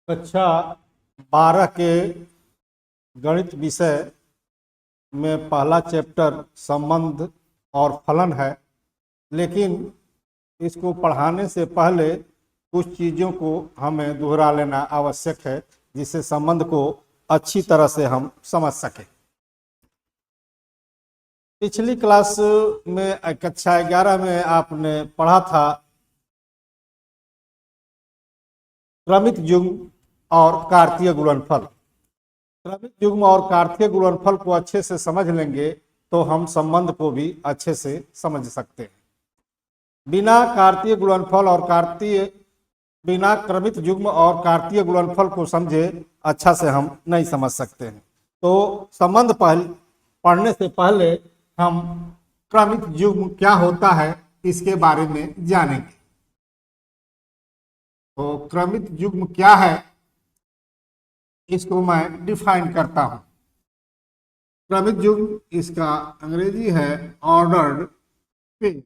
कक्षा 12 के गणित विषय में पहला चैप्टर संबंध और फलन है, लेकिन इसको पढ़ाने से पहले कुछ चीज़ों को हमें दोहरा लेना आवश्यक है, जिससे संबंध को अच्छी तरह से हम समझ सकें। पिछली क्लास में कक्षा 11 में आपने पढ़ा था क्रमिक युग्म और कार्तीय गुणनफल। क्रमिक युग्म और कार्तीय गुणनफल को अच्छे से समझ लेंगे तो हम संबंध को भी अच्छे से समझ सकते हैं। बिना कार्तीय गुणनफल और बिना क्रमिक युग्म और कार्तीय गुणनफल को समझे अच्छा से हम नहीं समझ सकते हैं। तो संबंध पढ़ने से पहले हम क्रमिक युग्म क्या होता है इसके बारे में जानेंगे। तो क्रमिक युग्म क्या है इसको मैं डिफाइन करता हूं। क्रमिक युग्म इसका अंग्रेजी है ऑर्डर्ड पेयर।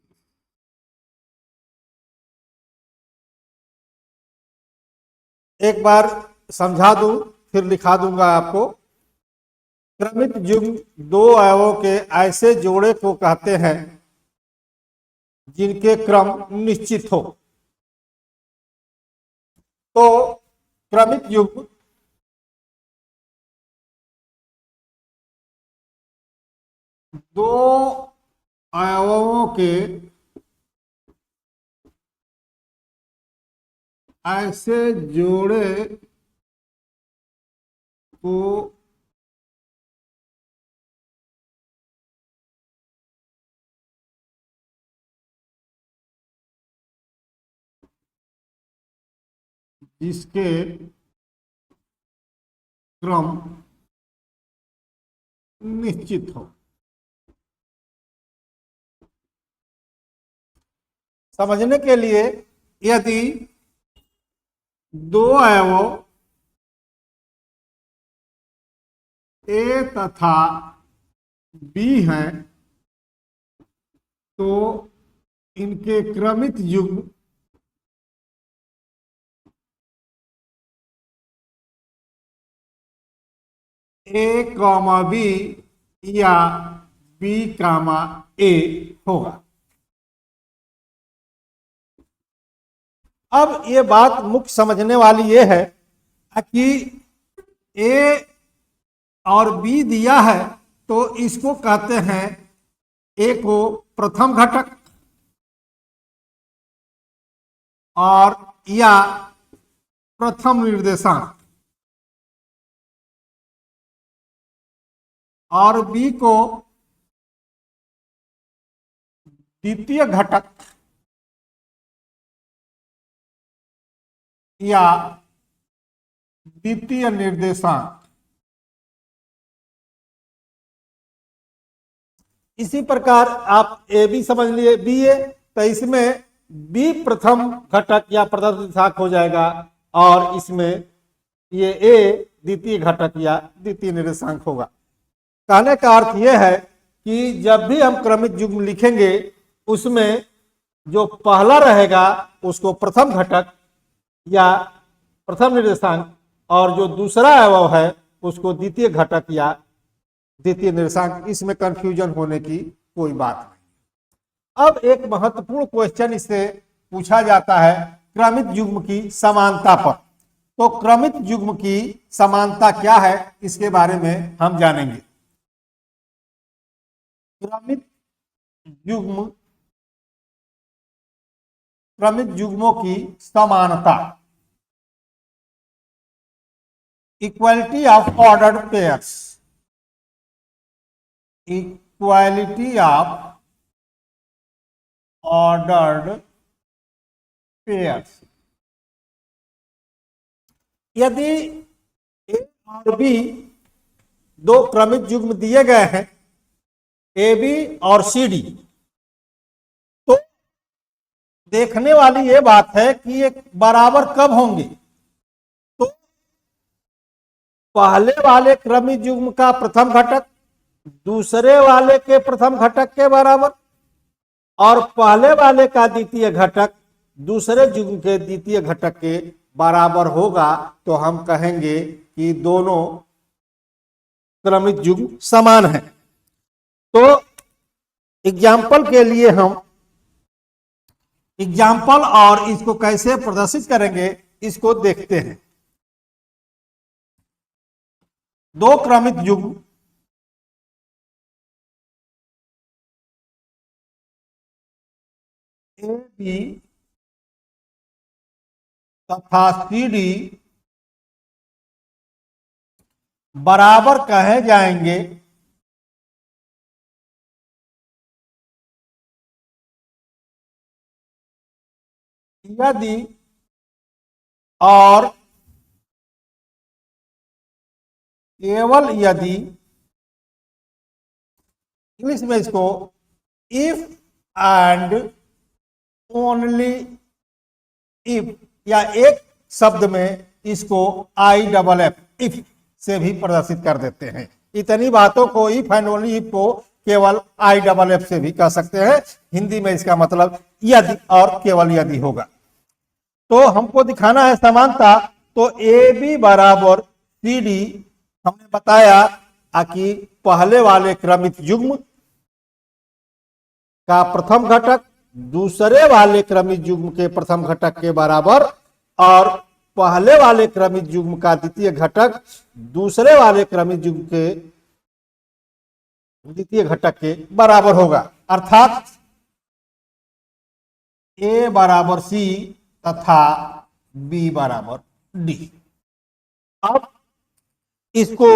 एक बार समझा दूं फिर लिखा दूंगा आपको। क्रमिक युग्म दो अवयवों के ऐसे जोड़े को कहते हैं जिनके क्रम निश्चित हो। तो क्रमिक युग्म दो अवयवों के ऐसे जोड़े को जिसके क्रम निश्चित हो। समझने के लिए यदि दो अवयव ए तथा बी हैं तो इनके क्रमिक युग्म ए कॉमा बी या बी कामा ए होगा। अब ये बात मुख्य समझने वाली ये है कि ए और बी दिया है तो इसको कहते हैं ए को प्रथम घटक और या प्रथम निर्देशांक और बी को द्वितीय घटक या द्वितीय निर्देशांक। इसी प्रकार आप ए बी समझ लिए, बी ए तो इसमें बी प्रथम घटक या प्रथम निर्देशांक हो जाएगा और इसमें ये ए द्वितीय घटक या द्वितीय निर्देशांक होगा। कहने का अर्थ यह है कि जब भी हम क्रमिक युग्म लिखेंगे उसमें जो पहला रहेगा उसको प्रथम घटक या प्रथम निर्देशांक और जो दूसरा अवयव है उसको द्वितीय घटक या द्वितीय निर्देशांक। इसमें कंफ्यूजन होने की कोई बात नहीं। अब एक महत्वपूर्ण क्वेश्चन इससे पूछा जाता है क्रमिक युग्म की समानता पर। तो क्रमिक युग्म की समानता क्या है इसके बारे में हम जानेंगे। क्रमिक युग्मों की समानता, equality of ordered pairs. Equality of ordered pairs. यदि ए और बी दो क्रमिक युग्म दिए गए हैं ए बी और सी डी, तो देखने वाली ये बात है कि ये बराबर कब होंगे। तो पहले वाले क्रमिक युग्म का प्रथम घटक दूसरे वाले के प्रथम घटक के बराबर और पहले वाले का द्वितीय घटक दूसरे युग्म के द्वितीय घटक के बराबर होगा तो हम कहेंगे कि दोनों क्रमित युग्म समान है। तो एग्जाम्पल के लिए हम एग्जाम्पल और इसको कैसे प्रदर्शित करेंगे इसको देखते हैं। दो क्रमित युग्म ए बी तथा सी डी बराबर कहे जाएंगे यदि और केवल यदि, इंग्लिश में इसको इफ एंड ओनली इफ, या एक शब्द में इसको IFF इफ से भी प्रदर्शित कर देते हैं। इतनी बातों को इफ एंड ओनली इफ को केवल IFF से भी कह सकते हैं। हिंदी में इसका मतलब यदि और केवल यदि होगा। तो हमको दिखाना है समानता। तो ए बी बराबर सी डी हमने बताया कि पहले वाले क्रमित युग्म का प्रथम घटक दूसरे वाले क्रमित युग्म के प्रथम घटक के बराबर और पहले वाले क्रमित युग्म का द्वितीय घटक दूसरे वाले क्रमित युग्म के द्वितीय घटक के बराबर होगा। अर्थात ए बराबर सी तथा बी बराबर डी। अब इसको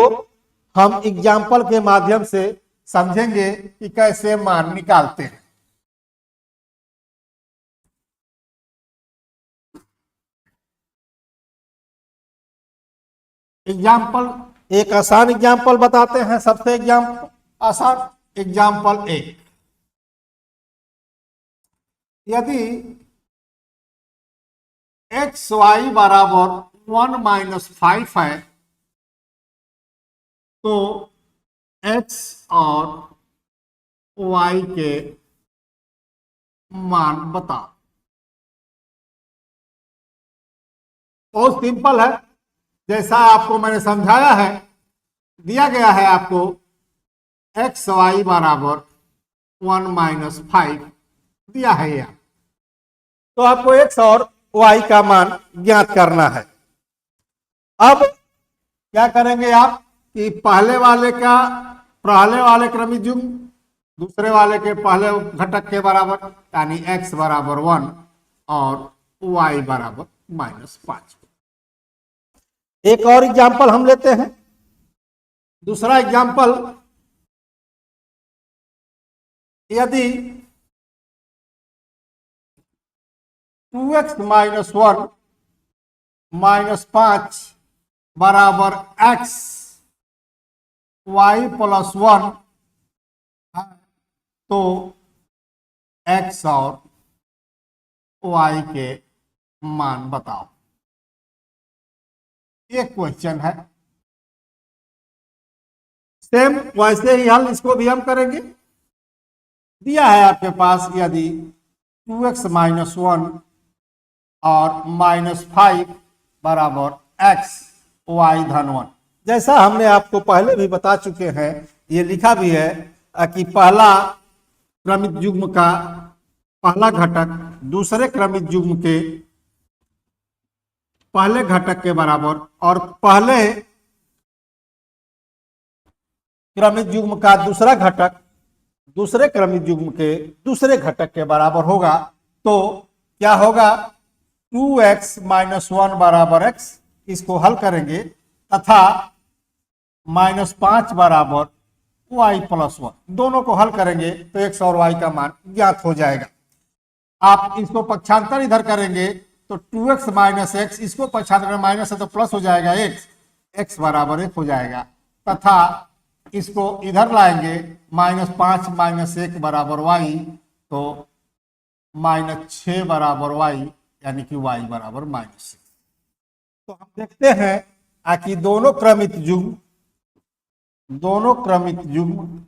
हम एग्जाम्पल के माध्यम से समझेंगे कि कैसे मान निकालते हैं। एग्जाम्पल, एक आसान एग्जाम्पल बताते हैं। सबसे आसान एग्जाम्पल एक, यदि एक्स वाई बराबर 1-5 है तो एक्स और वाई के मान बताओ। बहुत सिंपल है, जैसा आपको मैंने समझाया है। दिया गया है आपको एक्स वाई बराबर 1-5 दिया है यह, तो आपको एक्स और वाई का मान ज्ञात करना है। अब क्या करेंगे आप कि पहले वाले क्रमिक युग्म दूसरे वाले के पहले घटक के बराबर, यानी x बराबर 1 और y बराबर -5। एक और एग्जाम्पल हम लेते हैं। दूसरा एग्जाम्पल, यदि 2x - 1 -5 बराबर x y + 1 है तो x और y के मान बताओ। एक क्वेश्चन है। सेम वैसे ही हल इसको भी हम करेंगे। दिया है आपके पास, यदि 2x - 1 और -5 बराबर x y धन 1, जैसा हमने आपको पहले भी बता चुके हैं, ये लिखा भी है कि पहला क्रमित युग्म का पहला घटक दूसरे क्रमित युग्म के पहले घटक के बराबर और पहले क्रमित युग्म का दूसरा घटक दूसरे क्रमित युग्म के दूसरे घटक के बराबर होगा। तो क्या होगा, 2x - 1 बराबर x, इसको हल करेंगे, तथा -5 बराबर y + 1, दोनों को हल करेंगे तो x और y का मान ज्ञात हो जाएगा। आप इसको पक्षांतर इधर करेंगे तो 2x - x, इसको पक्षांतर माइनस है तो प्लस हो जाएगा, x बराबर 1 हो जाएगा, तथा इसको इधर लाएंगे -5 - 1 बराबर y, तो -6 बराबर y, यानी कि y बराबर -6। तो हम देखते हैं कि दोनों क्रमित युग्म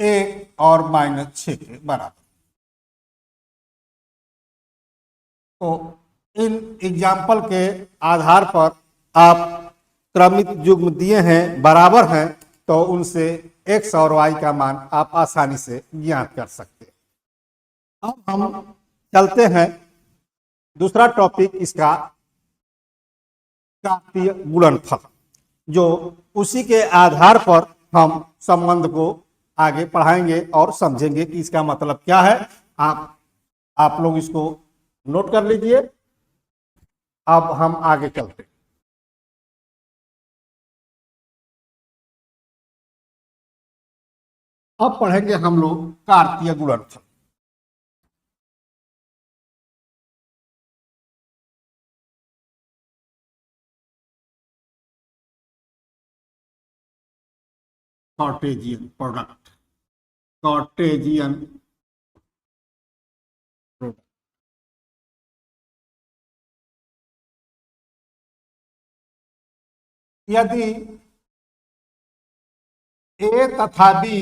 a और -6 के बराबर। तो इन एग्जाम्पल के आधार पर आप क्रमित युग्म दिए हैं बराबर हैं तो उनसे x और y का मान आप आसानी से ज्ञात कर सकते हैं। अब हम चलते हैं दूसरा टॉपिक इसका कार्तीय गुणनफल, जो उसी के आधार पर हम संबंध को आगे पढ़ाएंगे और समझेंगे कि इसका मतलब क्या है। आप लोग इसको नोट कर लीजिए। अब हम आगे चलते हैं। अब पढ़ेंगे हम लोग कार्तीय गुणनफल। Cartesian product, Cartesian product. यदि ए तथा बी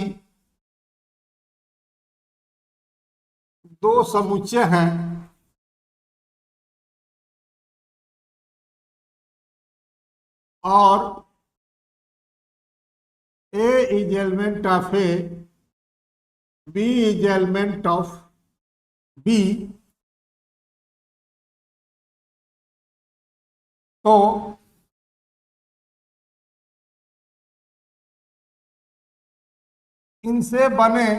दो समुच्चय हैं और A is element of A, B is element of B, तो इनसे बने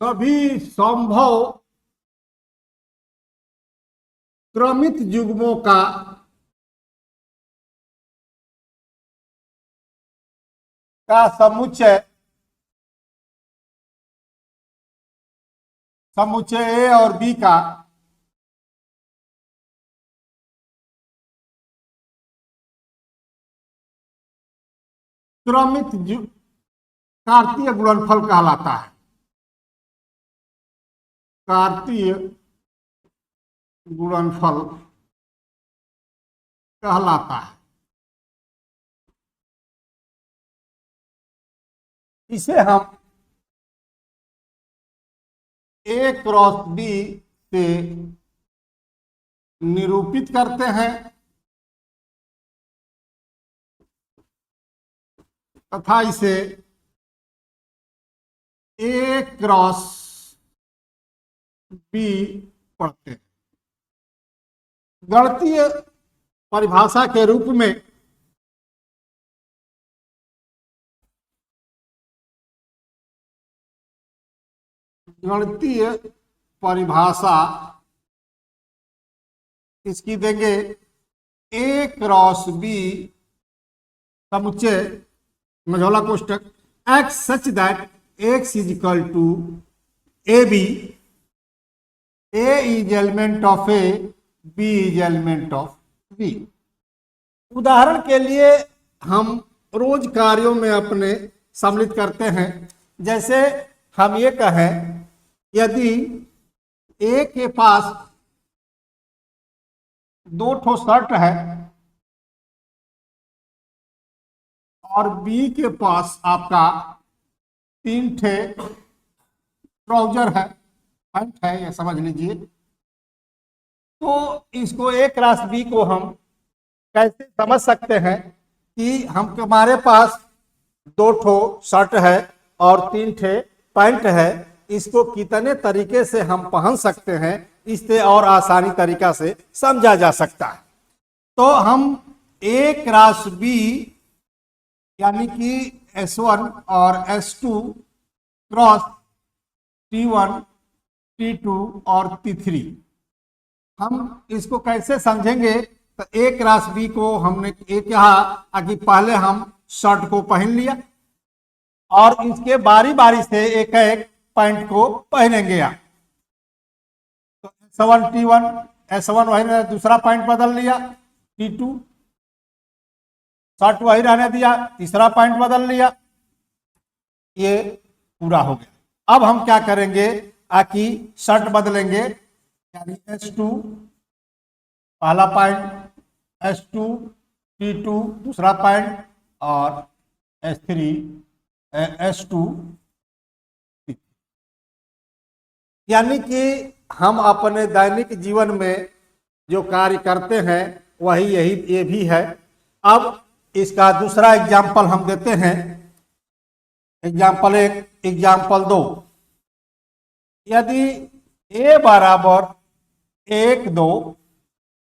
सभी संभव क्रमित युग्मों का समुच्चय ए और बी का क्रमित कार्तीय गुणनफल कहलाता है। कार्तीय गुणनफल कहलाता है। इसे हम A क्रॉस B से निरूपित करते हैं तथा इसे A क्रॉस B पढ़ते हैं। गणितीय परिभाषा के रूप में गणितीय परिभाषा इसकी देंगे A क्रॉस B समुच्चय मझौला कोष्टक x such that x is equal to a b, A is element of A, B is element of B। उदाहरण के लिए हम रोज कार्यों में अपने सम्मिलित करते हैं। जैसे हम ये कहें यदि A के पास दो ठो शर्ट है और B के पास आपका तीन ठे ट्राउजर है, पैंट है, ये समझ लीजिए, तो इसको A क्रॉस B को हम कैसे समझ सकते हैं कि हमारे पास दो ठो शर्ट है और तीन ठे पैंट है, इसको कितने तरीके से हम पहन सकते हैं, इससे और आसानी तरीका से समझा जा सकता है। तो हम A क्रॉस B यानी कि S1 और S2 क्रॉस T1, T2 और T3 हम इसको कैसे समझेंगे। तो A क्रॉस B को हमने ये कहा कि पहले हम शर्ट को पहन लिया और इसके बारी बारी से एक एक पैंट को पहनेंगे। तो S1 T1, S1 वही ने दूसरा पैंट बदल लिया, T2 शर्ट वही रहने दिया, तीसरा पैंट बदल लिया, ये पूरा हो गया। अब हम क्या करेंगे कि शर्ट बदलेंगे, यानी S2 पहला पैंट, S2 T2 दूसरा पैंट, और H3 H2। यानी कि हम अपने दैनिक जीवन में जो कार्य करते हैं वही यही ये भी है। अब इसका दूसरा एग्जाम्पल हम देते हैं। Example 1, example 2। यदि A बराबर 1 2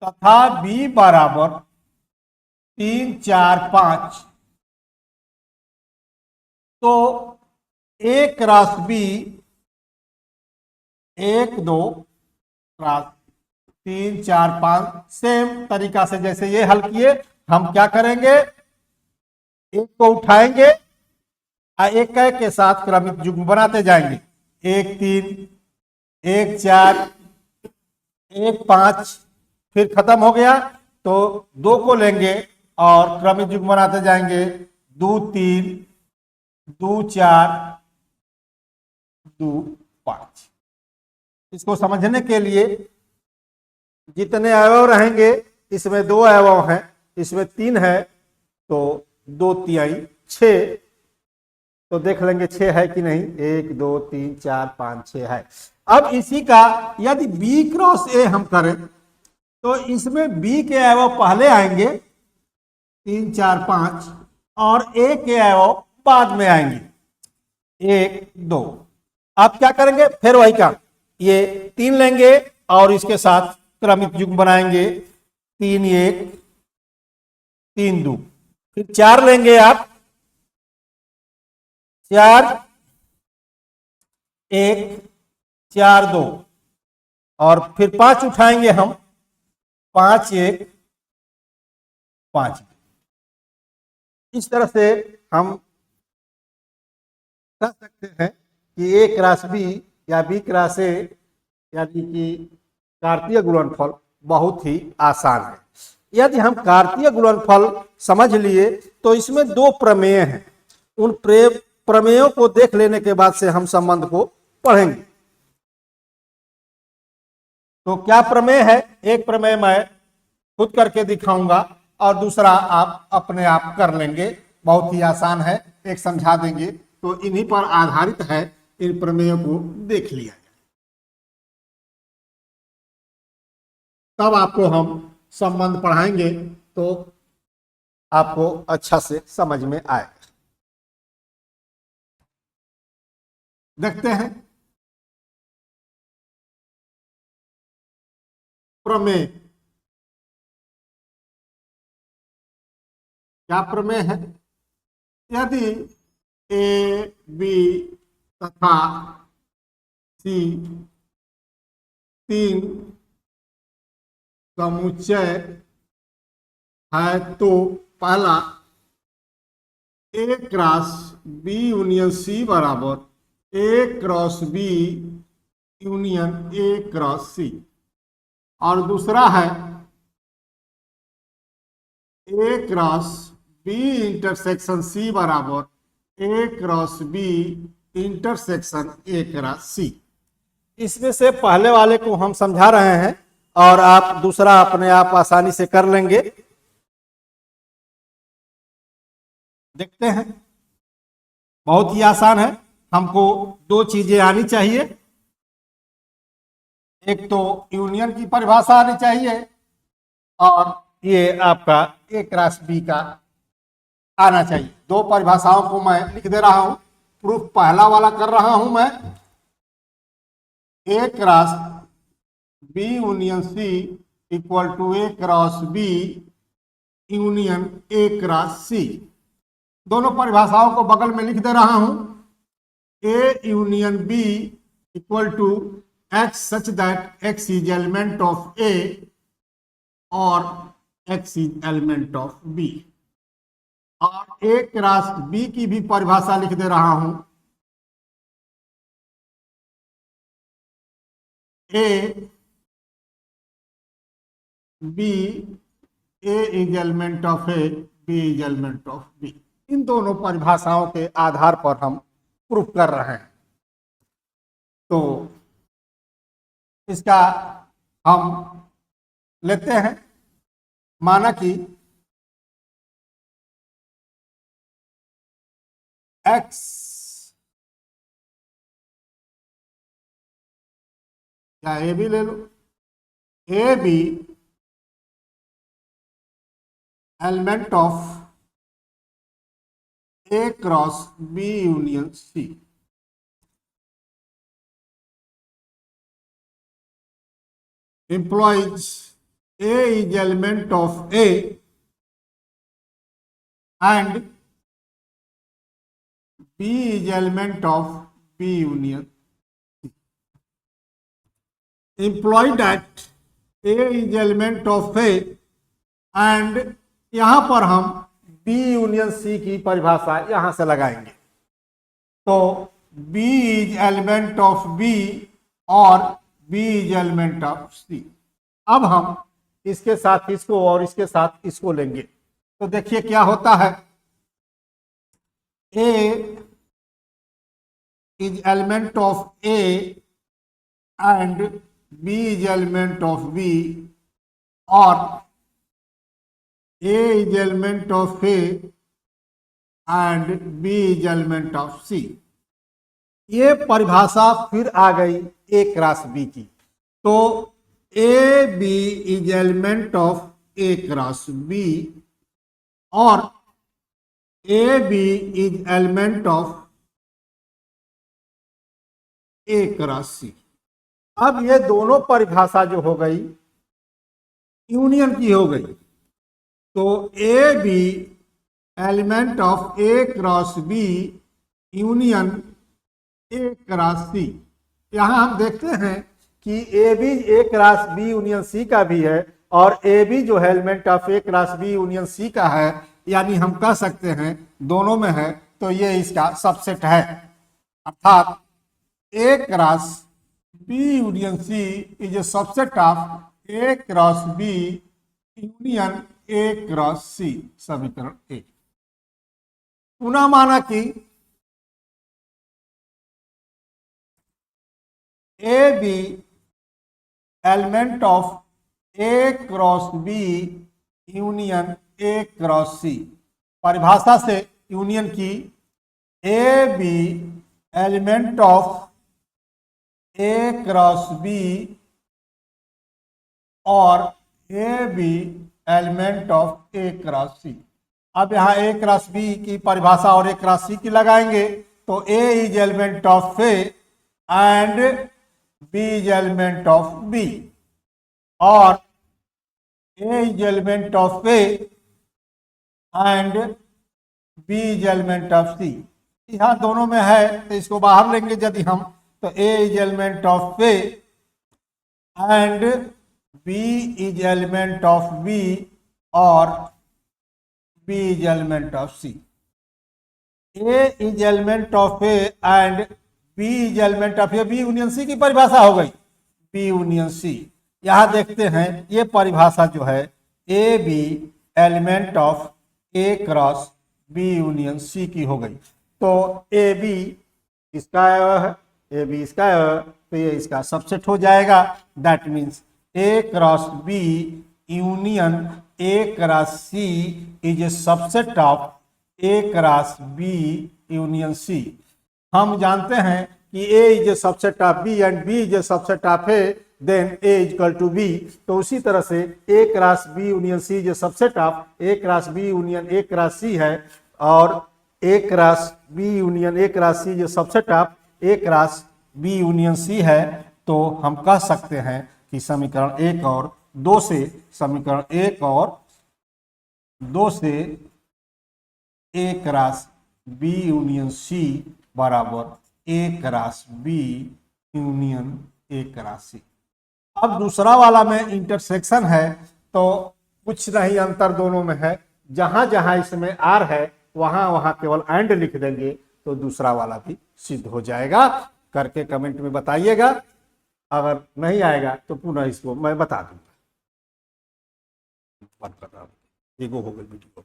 तथा B बराबर 3 4 5, तो A cross B 1 2 cross 3 4 5 same तरीका से जैसे ये हल किए, हम क्या करेंगे, एक को उठाएंगे और एक के साथ क्रमिक युग्म बनाते जाएंगे। 1 3 1 4 1 5, फिर खत्म हो गया तो 2 को लेंगे और क्रमिक युग्म बनाते जाएंगे। 2 3 2 4 2 5। इसको समझने के लिए जितने अवयव रहेंगे, इसमें 2 अवयव हैं, इसमें 3 है, तो 2 तिहाई 6। तो देख लेंगे 6 है कि नहीं। 1 2 3 4 5 6 है। अब इसी का यदि B क्रॉस A हम करें तो इसमें B के अवयव पहले आएंगे 3 4 5 और A के अवयव बाद में आएंगे 1 2। आप क्या करेंगे, फिर वही काम, ये 3 लेंगे और इसके साथ क्रमिक युग्म बनाएंगे। 3 1 3 2, फिर 4 लेंगे आप, 4 1 4 2, और फिर 5 उठाएंगे हम, 5 1 5। इस तरह से हम कह सकते हैं कि A क्रॉस B या B क्रॉस A यानी कि कार्तीय गुणनफल बहुत ही आसान है। यदि हम कार्तीय गुणनफल समझ लिए तो इसमें 2 प्रमेय हैं। उन प्रमेयों को देख लेने के बाद से हम संबंध को पढ़ेंगे। तो क्या प्रमेय है, एक प्रमेय मैं खुद करके दिखाऊंगा और दूसरा आप अपने आप कर लेंगे, बहुत ही आसान है, एक समझा देंगे। तो इन्हीं पर आधारित है, इन प्रमेयों को देख लिया जाए तब आपको हम संबंध पढ़ाएंगे तो आपको अच्छा से समझ में आएगा। देखते हैं प्रमेय। क्या प्रमेय है, यदि A B तथा C 3 समुच्चय है तो पहला A cross B union C बराबर A cross B union A cross C, और दूसरा है A cross B intersection C बराबर A cross B intersection A cross C। इसमें से पहले वाले को हम समझा रहे हैं और आप दूसरा अपने आप आसानी से कर लेंगे। देखते हैं, बहुत ही आसान है। हमको 2 चीजें आनी चाहिए, एक तो यूनियन की परिभाषा आनी चाहिए और ये आपका A क्रॉस B का आना चाहिए। 2 परिभाषाओं को मैं लिख दे रहा हूं, प्रूफ पहला वाला कर रहा हूं मैं। A cross B union C equal to A cross B union A cross C। दोनों परिभाषाओं को बगल में लिख दे रहा हूं। A union B equal to X such that X is element of A और X is element of B। और A क्रॉस B की भी परिभाषा लिख दे रहा हूं। A B A is element of A, B is element of B। इन दोनों परिभाषाओं के आधार पर हम प्रूफ कर रहे हैं। तो इसका हम लेते हैं, माना कि एक्स या ए बी ले लो, a B element of A cross B union c. implies A is element of A and B is element of B union C. Imply that A is element of A and यहां पर हम B union C की परिभाषा यहां से लगाएंगे। तो B is element of B और B is element of C। अब हम इसके साथ इसको और इसके साथ इसको लेंगे तो देखिए क्या होता है। A is element of A and B is element of B और A is element of A and B is element of C। ये परिभाषा फिर आ गई A क्रॉस B की। तो a b is element of A cross b और a b is element of A cross c. अब ये दोनों परिभाषा जो हो गई यूनियन की हो गई। तो a B element of A cross B union A cross c. यहां हम देखते हैं कि a b a cross B union c का भी है और ए बी जो है element of A cross B union c का है, यानी हम कह सकते हैं दोनों में है तो ये इसका सबसेट है। अर्थात a cross B union c is a subset of A cross B union A cross c. समीकरण 1। पुनः माना कि a B element of A cross B union A cross c. परिभाषा से यूनियन की a B element of A cross b और a B element of A cross c. अब यहाँ ए क्रॉस बी की परिभाषा और ए क्रॉस सी की लगाएंगे तो A is element of A and B is element of B और A is element of A and B is element of C। यहाँ दोनों में है तो इसको बाहर लेंगे यदि हम तो A is element of A and B is element of B और B is element of C। A is element of A and B is element of A B union C की परिभाषा हो गई बी यूनियन सी। यहां देखते हैं ये परिभाषा जो है A B element of A cross B union C की हो गई। तो ए बी इसका है, ए बी इसका है, तो ये इसका सबसेट हो जाएगा। That means A cross B union A cross C is a subset of A cross B union C. हम जानते हैं कि A is a subset of B and B is a subset of A, then A is equal to B। तो उसी तरह से A cross B union C is a subset of A cross B union A cross C है और A cross B union A cross C is a subset of A cross B union C है। तो हम कह सकते हैं कि समीकरण 1 और 2 से समीकरण 1 और 2 से A cross B union C बराबर a cross B union A cross c. अब दूसरा वाला में इंटरसेक्शन है तो कुछ नहीं अंतर दोनों में है। जहां जहां इसमें आर है वहां वहां केवल एंड लिख देंगे तो दूसरा वाला भी सिद्ध हो जाएगा। करके कमेंट में बताइएगा, अगर नहीं आएगा तो पुनः इसको मैं बता दूंगा। बंद कर रहा हूं, हो गई वीडियो।